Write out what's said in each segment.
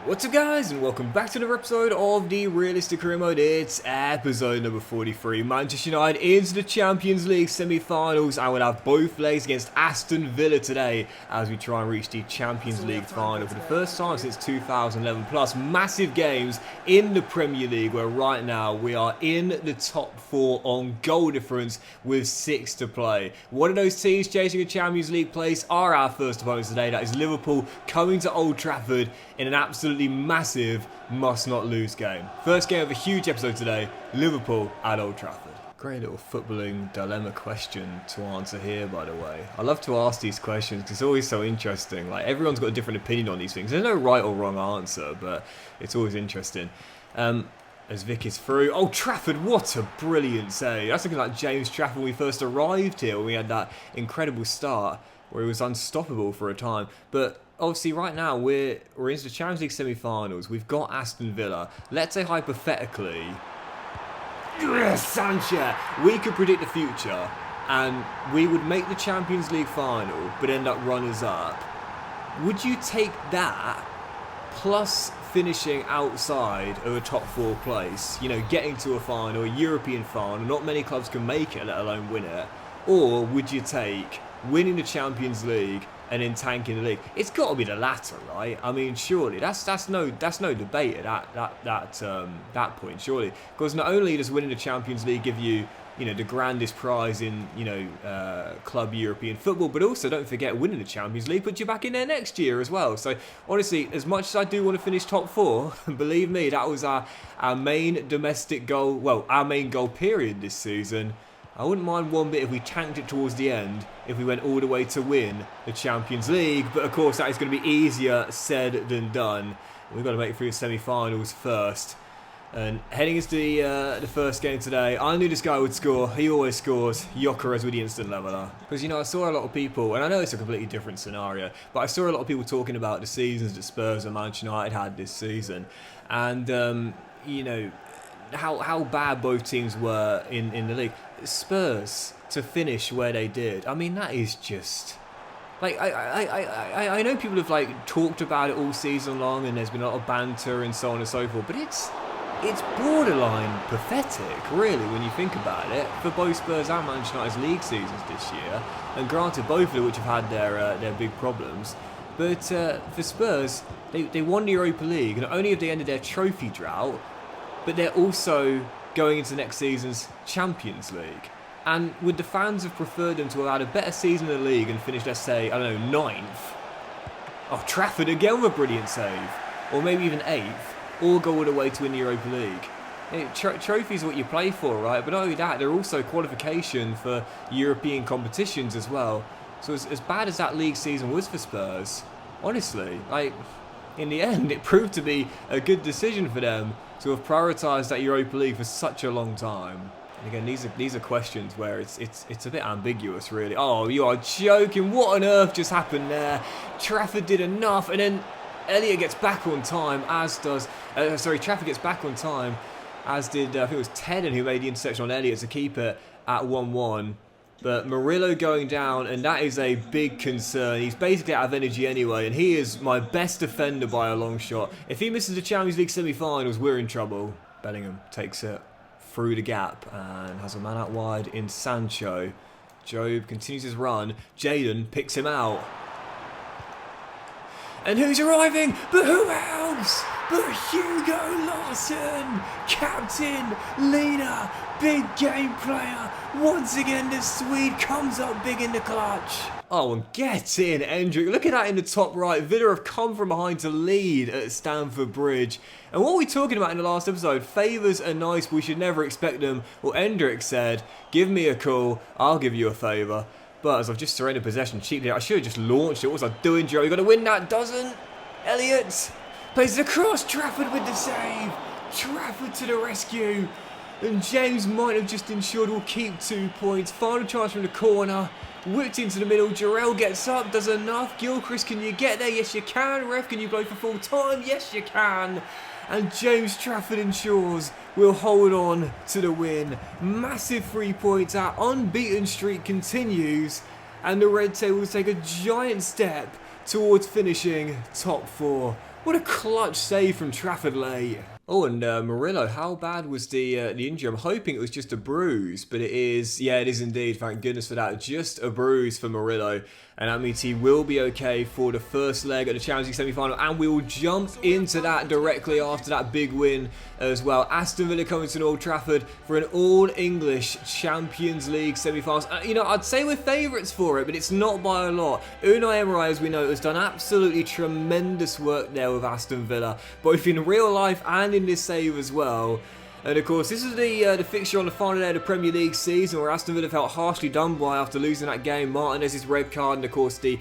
What's up guys, and welcome back to another episode of the Realistic Career Mode. It's episode number 43. Manchester United into the Champions League semi-finals, and we'll have both legs against Aston Villa today as we try and reach the Champions League final for the first time since 2011. Plus massive games in the Premier League, where right now we are in the top 4 on goal difference with 6 to play. One of those teams chasing a Champions League place are our first opponents today. That is Liverpool, coming to Old Trafford in an absolutely massive must-not-lose game. First game of a huge episode today, Liverpool at Old Trafford. Great little footballing dilemma question to answer here, by the way. I love to ask these questions because it's always so interesting. Like, everyone's got a different opinion on these things. There's no right or wrong answer, but it's always interesting. As Vic is through. Old Trafford, what a brilliant save. That's looking like James Trafford when we first arrived here, when we had that incredible start where he was unstoppable for a time. But obviously right now we're into the Champions League semi-finals. We've got Aston Villa. Let's say hypothetically, Sanchez, we could predict the future and we would make the Champions League final but end up runners-up. Would you take that plus finishing outside of a top 4 place, you know, getting to a final, a European final? Not many clubs can make it, let alone win it. Or would you take winning the Champions League and then tanking the league? It's got to be the latter, right? I mean, surely that's no debate at that point, surely. Because not only does winning the Champions League give you, you know, the grandest prize in, you know, club European football, but also don't forget winning the Champions League puts you back in there next year as well. So honestly, as much as I do want to finish top 4, believe me, that was our main domestic goal. Well, our main goal period this season. I wouldn't mind one bit if we tanked it towards the end, if we went all the way to win the Champions League. But of course, that is going to be easier said than done. We've got to make it through the semi-finals first. And heading into the first game today, I knew this guy would score. He always scores. Gyökeres with the instant leveler. Because, you know, I saw a lot of people, and I know it's a completely different scenario, but I saw a lot of people talking about the seasons that Spurs and Manchester United had this season. And, you know, how bad both teams were in the league. Spurs to finish where they did, I mean, that is just like I know people have like talked about it all season long, and there's been a lot of banter and so on and so forth, but it's borderline pathetic, really, when you think about it, for both Spurs and Manchester United's league seasons this year. And granted, both of them which have had their big problems, but for Spurs, they won the Europa League, and not only have they ended their trophy drought, but they're also going into next season's Champions League. And would the fans have preferred them to have had a better season in the league and finished, let's say, I don't know, 9th? Oh, Trafford again with a brilliant save. Or maybe even 8th. Or go all the way to win the Europa League. Trophies are what you play for, right? But not only that, they're also qualification for European competitions as well. So as bad as that league season was for Spurs, honestly, like, in the end, it proved to be a good decision for them to have prioritised that Europa League for such a long time. And again, these are questions where it's a bit ambiguous, really. Oh, you are joking! What on earth just happened there? Trafford did enough, and then Elliott gets back on time, as does Trafford gets back on time, as did I think it was Tedden who made the interception on Elliott to keep it at 1-1. But Murillo going down, and that is a big concern. He's basically out of energy anyway, and he is my best defender by a long shot. If he misses the Champions League semi-finals, we're in trouble. Bellingham takes it through the gap and has a man out wide in Sancho. Job continues his run. Jadon picks him out. And who's arriving? But who else? But Hugo Larsson, captain, leader, big game player. Once again, the Swede comes up big in the clutch. Oh, and get in, Endrick. Look at that in the top right. Villa have come from behind to lead at Stamford Bridge. And what were we talking about in the last episode? Favours are nice, but we should never expect them. Well, Endrick said, give me a call, I'll give you a favour. But as I've just surrendered possession cheaply, I should have just launched it. What was I doing, Joe? You got to win that, doesn't? Elliott plays the cross. Trafford with the save. Trafford to the rescue. And James might have just ensured we'll keep 2 points. Final chance from the corner. Whipped into the middle. Jarrell gets up. Does enough. Gyökeres, can you get there? Yes, you can. Ref, can you blow for full time? Yes, you can. And James Trafford ensures we'll hold on to the win. Massive 3 points. Our unbeaten streak continues, and the Red Tails will take a giant step towards finishing top 4. What a clutch save from Trafford late. Oh, and Murillo, how bad was the injury? I'm hoping it was just a bruise, but it is, yeah, it is indeed, thank goodness for that. Just a bruise for Murillo, and that means he will be okay for the first leg of the Champions League semi-final, and we will jump into that directly after that big win as well. Aston Villa coming to Old Trafford for an all-English Champions League semi-finals. You know, I'd say we're favourites for it, but it's not by a lot. Unai Emery, as we know, has done absolutely tremendous work there with Aston Villa, both in real life and in this save as well. And of course, this is the fixture on the final day of the Premier League season, where Aston Villa felt harshly done by after losing that game. Martinez's red card, and of course the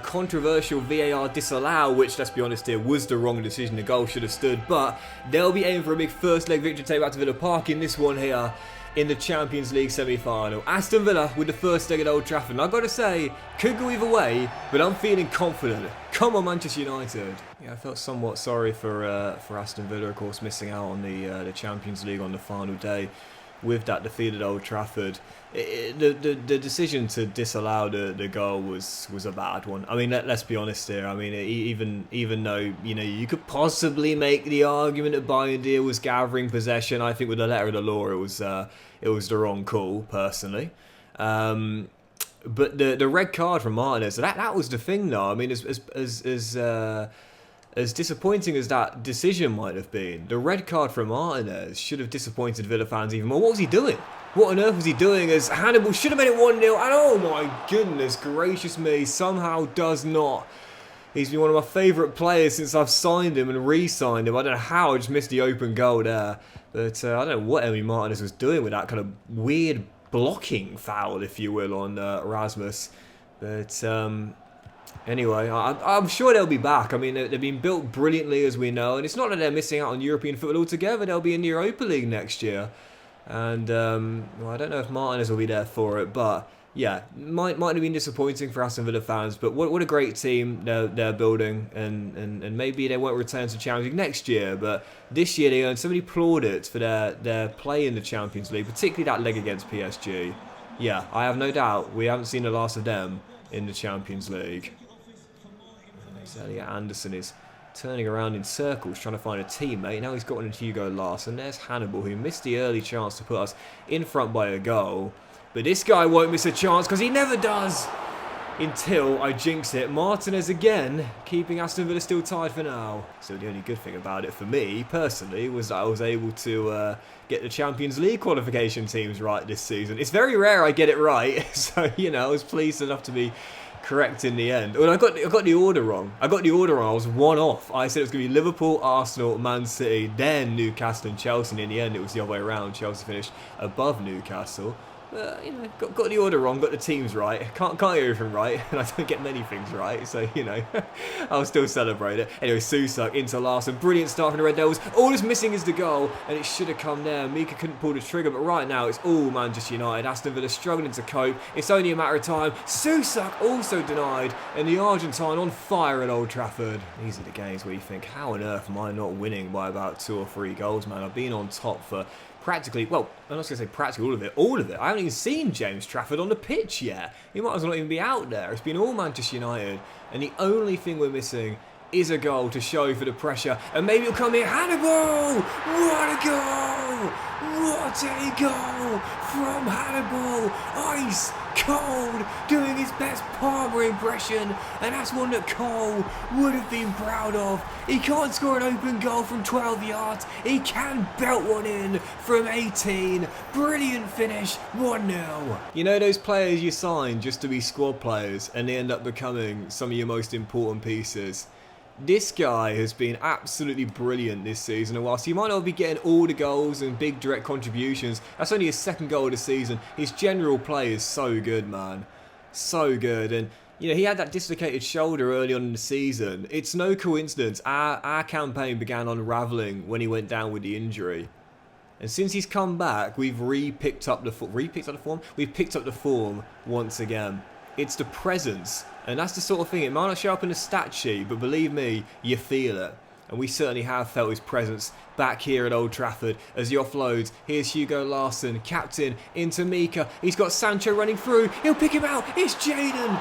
controversial VAR disallow, which, let's be honest here, was the wrong decision. The goal should have stood, but they'll be aiming for a big first leg victory to take back to Villa Park in this one here in the Champions League semi-final. Aston Villa with the first leg at Old Trafford. And I've got to say, could go either way, but I'm feeling confident. Come on, Manchester United. Yeah, I felt somewhat sorry for Aston Villa, of course, missing out on the Champions League on the final day with that defeat at Old Trafford. The decision to disallow the goal was a bad one. I mean, let's be honest here. I mean, even though, you know, you could possibly make the argument that Bayern was gathering possession, I think with the letter of the law it was the wrong call, personally. But the red card from Martinez, that was the thing though. I mean, as disappointing as that decision might have been, the red card from Martinez should have disappointed Villa fans even more. What was he doing? What on earth was he doing, as Hannibal should have made it 1-0, and oh my goodness gracious me, somehow does not. He's been one of my favourite players since I've signed him and re-signed him. I don't know how I just missed the open goal there. But I don't know what Emi Martinez was doing with that kind of weird blocking foul, if you will, on Rasmus. But anyway, I'm sure they'll be back. I mean, they've been built brilliantly, as we know. And it's not that they're missing out on European football altogether. They'll be in the Europa League next year. And well, I don't know if Martinez will be there for it, but yeah, might have been disappointing for Aston Villa fans. But what a great team they're building, and maybe they won't return to Champions League next year, but this year they earned so many plaudits for their play in the Champions League, particularly that leg against PSG. Yeah, I have no doubt we haven't seen the last of them in the Champions League. Elliot Anderson is turning around in circles trying to find a teammate. Now he's got one into Hugo Larsson. There's Hannibal, who missed the early chance to put us in front by a goal. But this guy won't miss a chance, because he never does until I jinx it. Martinez again, keeping Aston Villa still tied for now. So the only good thing about it for me, personally, was that I was able to get the Champions League qualification teams right this season. It's very rare I get it right, so, you know, I was pleased enough to be correct in the end. Well, I got the order wrong. I was one off. I said it was going to be Liverpool, Arsenal, Man City, then Newcastle and Chelsea. And in the end, it was the other way around. Chelsea finished above Newcastle. You know, got the order wrong, got the teams right. Can't get everything right, and I don't get many things right, so, you know, I'll still celebrate it. Anyway, Susak into Larsson, brilliant start from the Red Devils. All that's missing is the goal, and it should have come there. Mika couldn't pull the trigger, but right now it's all Manchester United. Aston Villa struggling to cope. It's only a matter of time. Susak also denied, and the Argentine on fire at Old Trafford. These are the games where you think, how on earth am I not winning by about 2 or 3 goals, man? I've been on top for practically, well, I'm not going to say practically all of it. I haven't even seen James Trafford on the pitch yet. He might as well not even be out there. It's been all Manchester United, and the only thing we're missing is a goal to show for the pressure, and maybe it'll come here. Hannibal! What a goal! What a goal from Hannibal! Ice cold, doing his best Palmer impression, and that's one that Cole would have been proud of. He can't score an open goal from 12 yards. He can belt one in from 18. Brilliant finish, 1-0. You know those players you sign just to be squad players, and they end up becoming some of your most important pieces? This guy has been absolutely brilliant this season, and whilst he might not be getting all the goals and big direct contributions, that's only his 2nd goal of the season. His general play is so good, man. So good. And, you know, he had that dislocated shoulder early on in the season. It's no coincidence. Our campaign began unravelling when he went down with the injury. And since he's come back, we've picked up the form once again. It's the presence, and that's the sort of thing. It might not show up in the stat sheet, but believe me, you feel it. And we certainly have felt his presence back here at Old Trafford as he offloads. Here's Hugo Larsson, captain, into Mika. He's got Sancho running through. He'll pick him out. It's Jaden.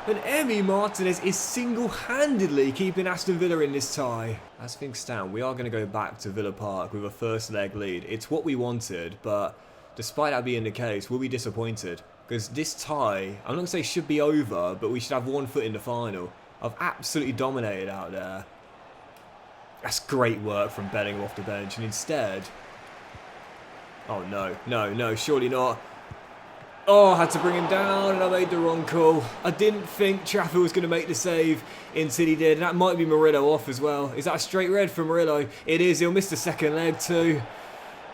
And Emi Martinez is single-handedly keeping Aston Villa in this tie. As things stand, we are going to go back to Villa Park with a first leg lead. It's what we wanted, but despite that being the case, we'll be disappointed. Because this tie, I'm not going to say should be over, but we should have one foot in the final. I've absolutely dominated out there. That's great work from Bellingham off the bench. And instead... Oh, no, surely not. Oh, I had to bring him down and I made the wrong call. I didn't think Trafford was going to make the save until he did. And that might be Murillo off as well. Is that a straight red for Murillo? It is. He'll miss the second leg too.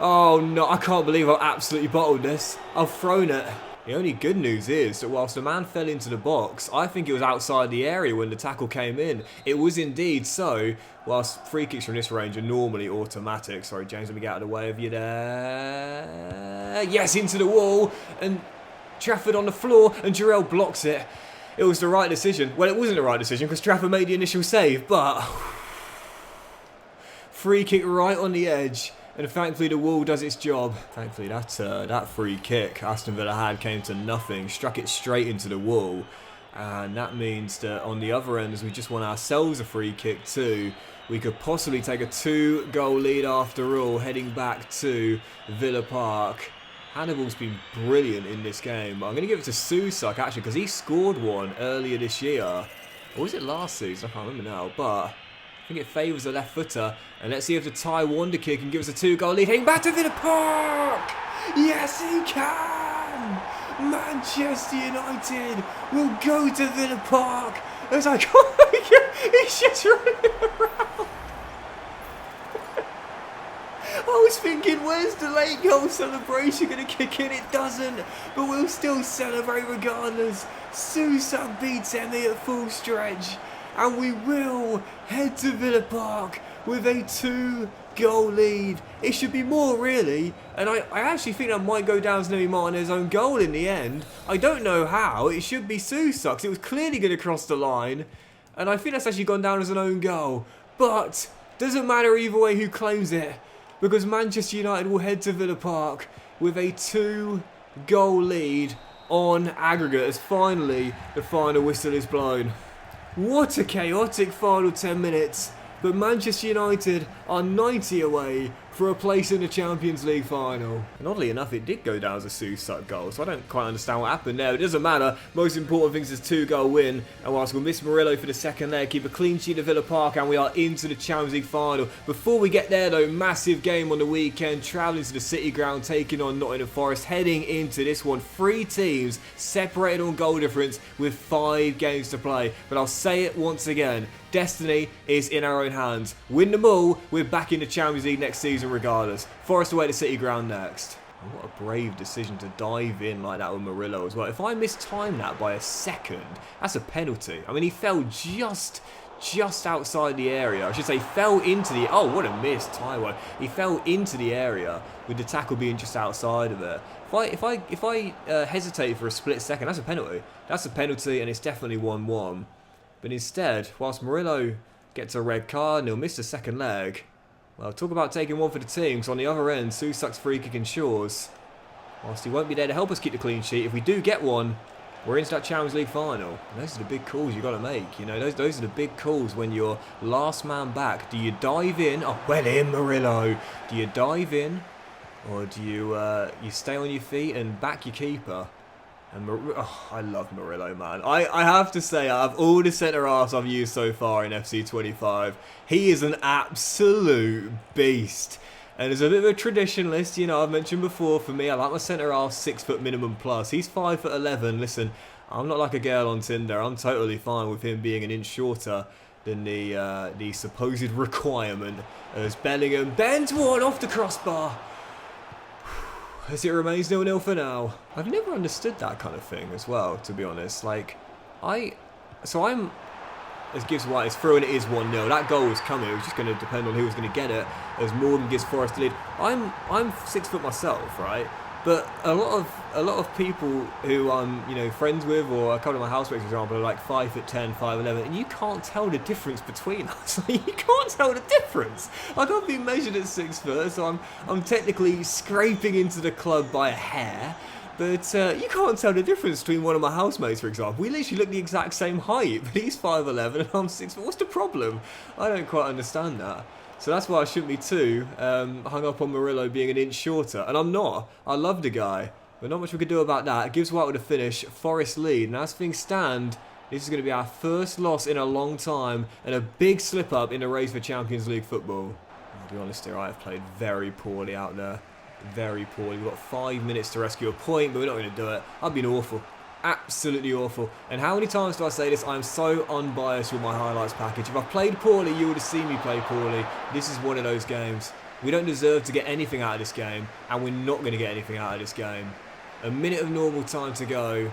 Oh, no. I can't believe I've absolutely bottled this. I've thrown it. The only good news is that whilst the man fell into the box, I think it was outside the area when the tackle came in. It was indeed so, whilst free kicks from this range are normally automatic. Sorry, James, let me get out of the way of you there. Yes, into the wall. And Trafford on the floor, and Jarrell blocks it. It was the right decision. Well, it wasn't the right decision because Trafford made the initial save, but... free kick right on the edge. And thankfully the wall does its job. Thankfully that free kick Aston Villa had came to nothing. Struck it straight into the wall. And that means that on the other end, as we just won ourselves a free kick too, we could possibly take a 2-goal lead after all, heading back to Villa Park. Hannibal's been brilliant in this game. I'm going to give it to Susak actually, because he scored one earlier this year. Or was it last season? I can't remember now. But I think it favours the left footer. And let's see if the Thai wonder kid can give us a 2-goal lead. Heading back to Villa Park! Yes, he can! Manchester United will go to Villa Park. It's like, oh my God, he's just running around. I was thinking, where's the late goal celebration going to kick in? It doesn't, but we'll still celebrate regardless. Susak beats Emi at full stretch, and we will head to Villa Park with a 2-goal lead. It should be more, really, and I actually think that might go down as Emi Martinez's own goal in the end. I don't know how. It should be Susak's. It was clearly going to cross the line, and I think that's actually gone down as an own goal. But doesn't matter either way who claims it, because Manchester United will head to Villa Park with a 2-goal lead on aggregate as finally the final whistle is blown. What a chaotic final 10 minutes, but Manchester United are 90 away for a place in the Champions League final. And oddly enough, it did go down as a Susak goal, so I don't quite understand what happened there. It doesn't matter. Most important thing is a 2-goal win, and whilst we'll miss Murillo for the second leg, keep a clean sheet at Villa Park, and we are into the Champions League final. Before we get there though, massive game on the weekend, travelling to the City Ground, taking on Nottingham Forest, heading into this one. 3 teams separated on goal difference with 5 games to play. But I'll say it once again, destiny is in our own hands. Win them all, we're back in the Champions League next season regardless. Forest away to City Ground next. And what a brave decision to dive in like that with Murillo as well. If I mistime that by a second, that's a penalty. I mean, he fell just outside the area. I should say fell into the... Oh, what a miss, Taiwo. He fell into the area with the tackle being just outside of it. If I hesitate for a split second, that's a penalty. That's a penalty, and it's definitely 1-1. But instead, whilst Murillo gets a red card and he'll miss the second leg, well, talk about taking one for the team, because on the other end, Susak's free kick ensures, whilst he won't be there to help us keep the clean sheet, if we do get one, we're into that Champions League final. And those are the big calls you've got to make. You know, those are the big calls when you're last man back. Do you dive in? Oh, well in, Murillo. Do you dive in, or do you stay on your feet and back your keeper? And I love Murillo, man. I have to say, out of all the centre-halves I've used so far in FC 25, he is an absolute beast. And as a bit of a traditionalist, you know, I've mentioned before, for me, I like my centre-half 6 foot minimum plus. He's 5'11". Listen, I'm not like a girl on Tinder. I'm totally fine with him being an inch shorter than the supposed requirement. As Bellingham bends one off the crossbar. As it remains 0-0 for now. I've never understood that kind of thing as well, to be honest. Like, I'm, as Gibbs White is through and it is 1-0. That goal was coming. It was just going to depend on who was going to get it. As Morgan gives Forest the lead. I'm 6 foot myself, right? But a lot of people who I'm, you know, friends with, or a couple of my housemates, for example, are like 5'10", 5'11", and you can't tell the difference between us. You can't tell the difference. I can't be measured at 6 foot, so I'm technically scraping into the club by a hair. But you can't tell the difference between one of my housemates, for example. We literally look the exact same height, but he's 5'11" and I'm 6'. What's the problem? I don't quite understand that. So that's why I shouldn't be too hung up on Murillo being an inch shorter. And I'm not. I love the guy. But not much we can do about that. It gives White with a finish. Forest lead. And as things stand, this is going to be our first loss in a long time. And a big slip up in the race for Champions League football. I'll be honest here, I have played very poorly out there. Very poorly. We've got 5 minutes to rescue a point, but we're not going to do it. I've been awful. Absolutely awful. And how many times do I say this? I'm so unbiased with my highlights package. If I've played poorly, you would have seen me play poorly. This is one of those games. We don't deserve to get anything out of this game, and we're not going to get anything out of this game. A minute of normal time to go.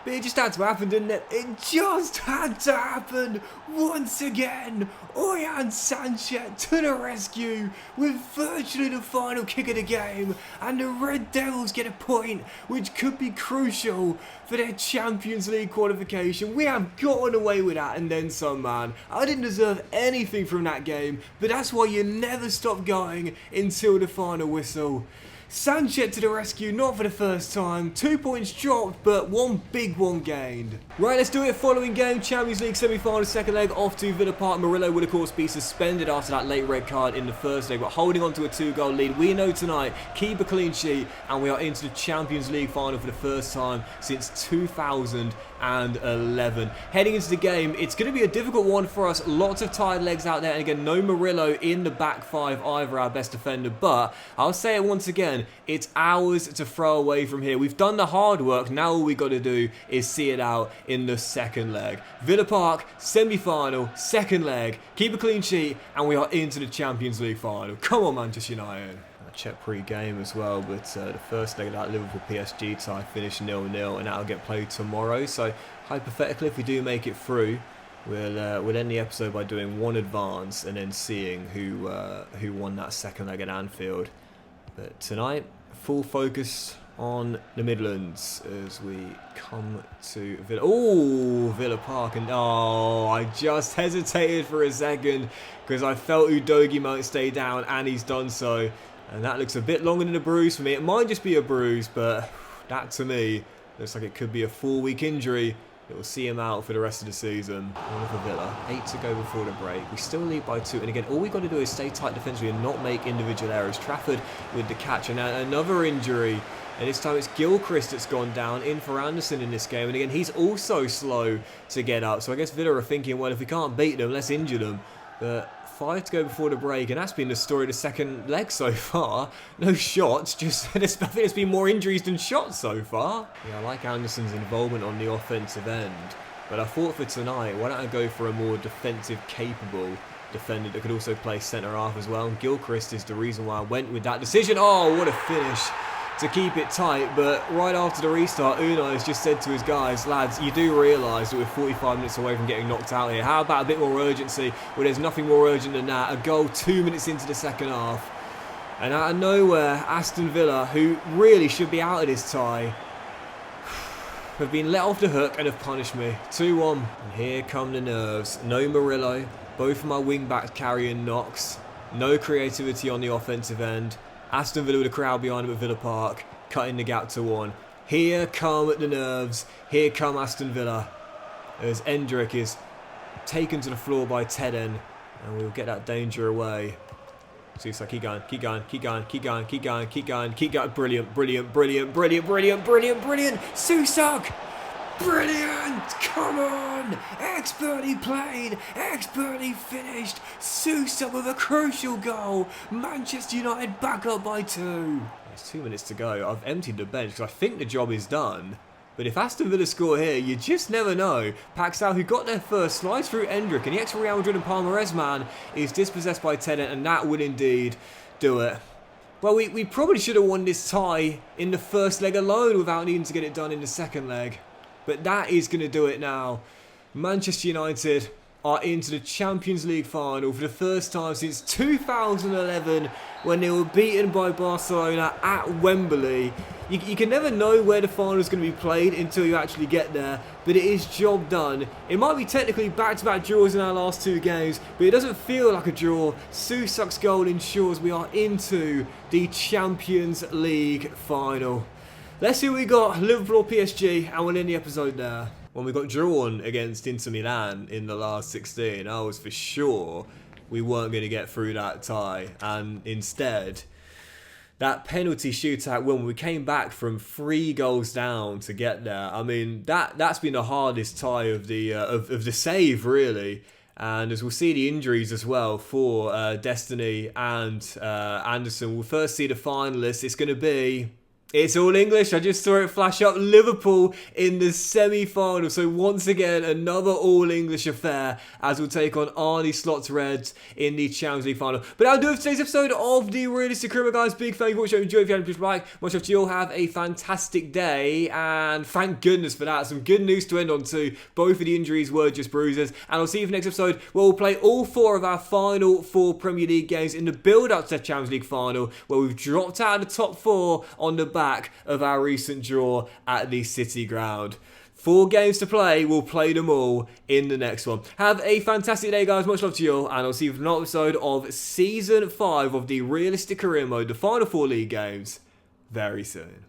But it just had to happen, didn't it? It just had to happen once again. Oyan Sanchez to the rescue with virtually the final kick of the game, and the Red Devils get a point which could be crucial for their Champions League qualification. We have gotten away with that and then some, man. I didn't deserve anything from that game, but that's why you never stop going until the final whistle. Sanchez to the rescue, not for the first time. 2 points dropped, but one big one gained. Right, let's do it. Following game, Champions League semi-final, second leg, off to Villa Park. Murillo would, of course, be suspended after that late red card in the first leg, but holding on to a 2-goal lead. We know tonight, keep a clean sheet, and we are into the Champions League final for the first time since 2011. Heading into the game, it's going to be a difficult one for us. Lots of tired legs out there, and again, no Murillo in the back five, either our best defender, but I'll say it once again, it's ours to throw away from here. We've done the hard work. Now all we got to do is see it out in the second leg. Villa Park, semi-final, second leg. Keep a clean sheet, and we are into the Champions League final. Come on, Manchester United. I checked pre-game as well, but the first leg of that Liverpool PSG tie finished 0-0, and that'll get played tomorrow. So hypothetically, if we do make it through, we'll end the episode by doing one advance and then seeing who won that second leg at Anfield. But tonight, full focus on the Midlands as we come to Villa. Oh, Villa Park. And I just hesitated for a second because I felt Udogie might stay down, and he's done so. And that looks a bit longer than a bruise for me. It might just be a bruise, but that to me looks like it could be a 4-week injury. It will see him out for the rest of the season. One for Villa. 8 to go before the break. We still lead by 2. And again, all we got to do is stay tight defensively and not make individual errors. Trafford with the catch. And now another injury. And this time it's Gilchrist that's gone down in for Anderson in this game. And again, he's also slow to get up. So I guess Villa are thinking, well, if we can't beat them, let's injure them. But 5 to go before the break, and that's been the story of the second leg so far. No shots, just I think there's been more injuries than shots so far. Yeah, I like Anderson's involvement on the offensive end, but I thought for tonight, why don't I go for a more defensive capable defender that could also play centre half as well. And Gilchrist is the reason why I went with that decision. Oh, what a finish to keep it tight, but right after the restart, Unai has just said to his guys, lads, you do realise that we're 45 minutes away from getting knocked out here. How about a bit more urgency? Well, there's nothing more urgent than that. A goal 2 minutes into the second half. And out of nowhere, Aston Villa, who really should be out of this tie, have been let off the hook and have punished me. 2-1. And here come the nerves. No Murillo. Both of my wing-backs carrying knocks. No creativity on the offensive end. Aston Villa with a crowd behind him at Villa Park, cutting the gap to 1. Here come the nerves. Here come Aston Villa. As Endrick is taken to the floor by Teden, and we'll get that danger away. So it's like, keep going, keep going, keep going, keep going, keep going, keep going, keep going. Brilliant, brilliant, brilliant, brilliant, brilliant, brilliant, brilliant. Susak! Brilliant! Come on! Expertly played, expertly finished. Susak with a crucial goal. Manchester United back up by 2. There's 2 minutes to go. I've emptied the bench because I think the job is done. But if Aston Villa score here, you just never know. Paxal, who got there first, slides through Endrick, and the ex-Real Madrid and Palmares man is dispossessed by Tennant, and that would indeed do it. Well, we probably should have won this tie in the first leg alone without needing to get it done in the second leg. But that is going to do it now. Manchester United are into the Champions League final for the first time since 2011 when they were beaten by Barcelona at Wembley. You can never know where the final is going to be played until you actually get there, but it is job done. It might be technically back-to-back draws in our last 2 games, but it doesn't feel like a draw. Susuk's goal ensures we are into the Champions League final. Let's see what we got, Liverpool or PSG, and we'll end the episode there. When we got drawn against Inter Milan in the last 16, I was for sure we weren't going to get through that tie, and instead that penalty shootout when we came back from 3 goals down to get there. I mean, that's been the hardest tie of the save, really. And as we'll see the injuries as well for Destiny and Anderson. We'll first see the finalists. It's going to be... It's all English. I just saw it flash up. Liverpool in the semi-final. So once again, another all-English affair as we'll take on Arnie Slot's Reds in the Champions League final. But that'll do it for today's episode of the Realistic Criminal, guys. Big thank you for watching. Enjoy if you haven't, please like. Much love to you all. Have a fantastic day. And thank goodness for that. Some good news to end on too. Both of the injuries were just bruises. And I'll see you for the next episode where we'll play all 4 of our final 4 Premier League games in the build-up to the Champions League final, where we've dropped out of the top 4 on the back of our recent draw at the City Ground. 4 games to play, we'll play them all in the next one. Have a fantastic day, guys. Much love to you all, and I'll see you for another episode of Season 5 of the Realistic Career Mode, the final 4 league games, very soon.